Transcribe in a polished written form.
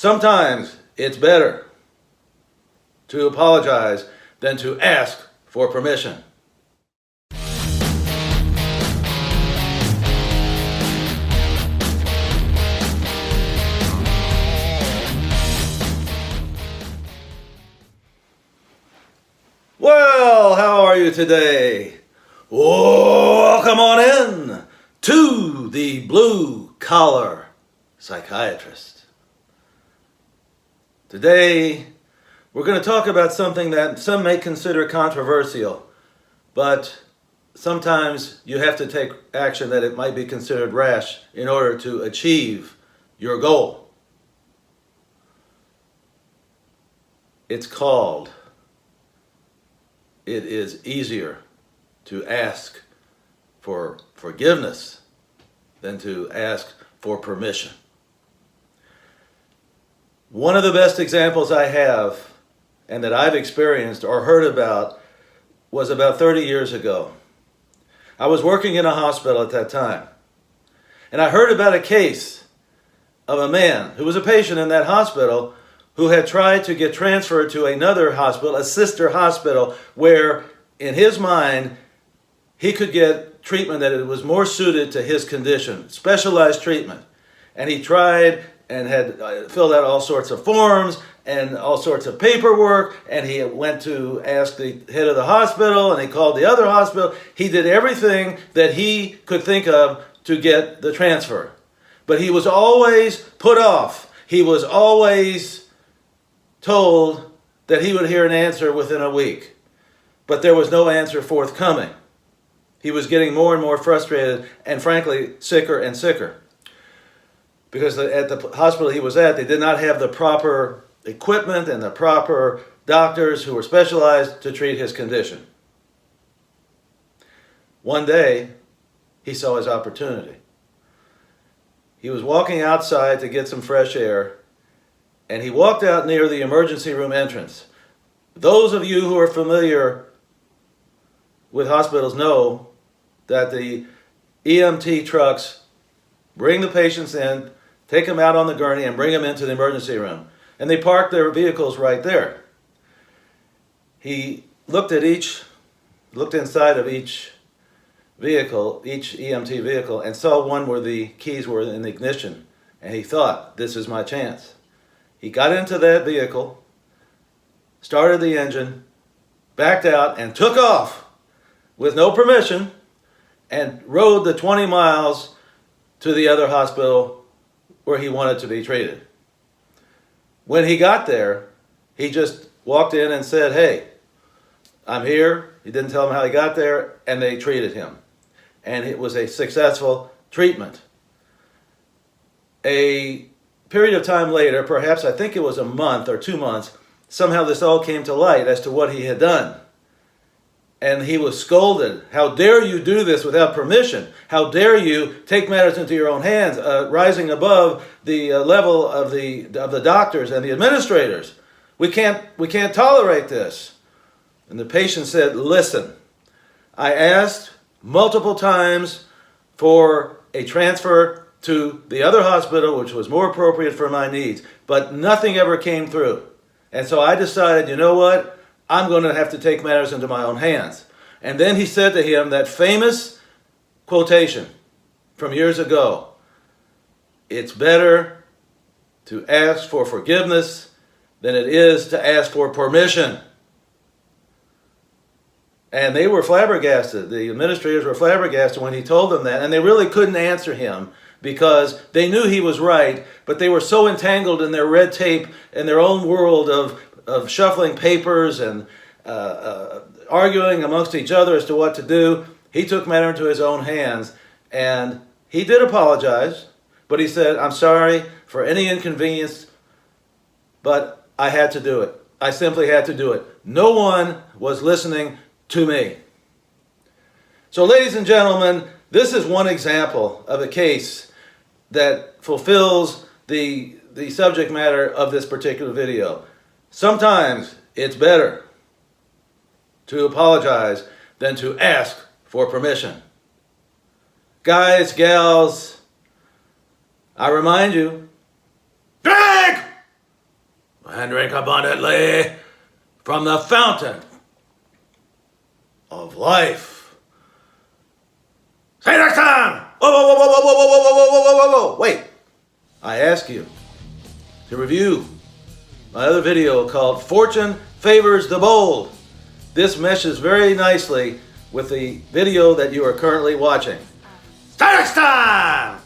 Sometimes it's better to apologize than to ask for permission. Well, how are you today? Welcome on in to the Blue Collar Psychiatrist. Today, we're going to talk about something that some may consider controversial, but sometimes you have to take action that it might be considered rash in order to achieve your goal. It's called, it is easier to ask for forgiveness than to ask for permission. One of the best examples I have and that I've experienced or heard about was about 30 years ago. I was working in a hospital at that time, and I heard about a case of a man who was a patient in that hospital who had tried to get transferred to another hospital, a sister hospital, where in his mind he could get treatment that was more suited to his condition, specialized treatment. And he tried and had filled out all sorts of forms and all sorts of paperwork, and he went to ask the head of the hospital, and he called the other hospital. He did everything that he could think of to get the transfer. But he was always put off. He was always told that he would hear an answer within a week. But there was no answer forthcoming. He was getting more and more frustrated and, frankly, sicker and sicker. Because at the hospital he was at, they did not have the proper equipment and the proper doctors who were specialized to treat his condition. One day, he saw his opportunity. He was walking outside to get some fresh air, and he walked out near the emergency room entrance. Those of you who are familiar with hospitals know that the EMT trucks bring the patients in, take them out on the gurney, and bring them into the emergency room. And they park their vehicles right there. He looked inside of each vehicle, each EMT vehicle, and saw one where the keys were in the ignition. And he thought, this is my chance. He got into that vehicle, started the engine, backed out, and took off with no permission, and rode the 20 miles to the other hospital where he wanted to be treated. When he got there, he just walked in and said, hey, I'm here. He didn't tell them how he got there, and they treated him. And it was a successful treatment. A period of time later, perhaps I think it was a month or 2 months, somehow this all came to light as to what he had done. And he was scolded. How dare you do this without permission? How dare you take matters into your own hands, rising above the level of the doctors and the administrators? We can't tolerate this. And the patient said, listen, I asked multiple times for a transfer to the other hospital, which was more appropriate for my needs, but nothing ever came through. And so I decided, you know what? I'm going to have to take matters into my own hands. And then he said to him that famous quotation from years ago, it's better to ask for forgiveness than it is to ask for permission. And they were flabbergasted. The administrators were flabbergasted when he told them that, and they really couldn't answer him because they knew he was right, but they were so entangled in their red tape and their own world of shuffling papers and arguing amongst each other as to what to do. He took matter into his own hands, and he did apologize, but he said, I'm sorry for any inconvenience, but I had to do it. I simply had to do it. No one was listening to me. So, ladies and gentlemen, this is one example of a case that fulfills the subject matter of this particular video. Sometimes it's better to apologize than to ask for permission. Guys, gals, I remind you, drink and drink abundantly from the fountain of life. See you next time! Whoa, whoa, whoa, whoa, whoa, whoa, whoa, whoa, whoa, whoa, whoa, whoa, wait. I ask you to review my other video called Fortune Favors the Bold. This meshes very nicely with the video that you are currently watching. See you next time!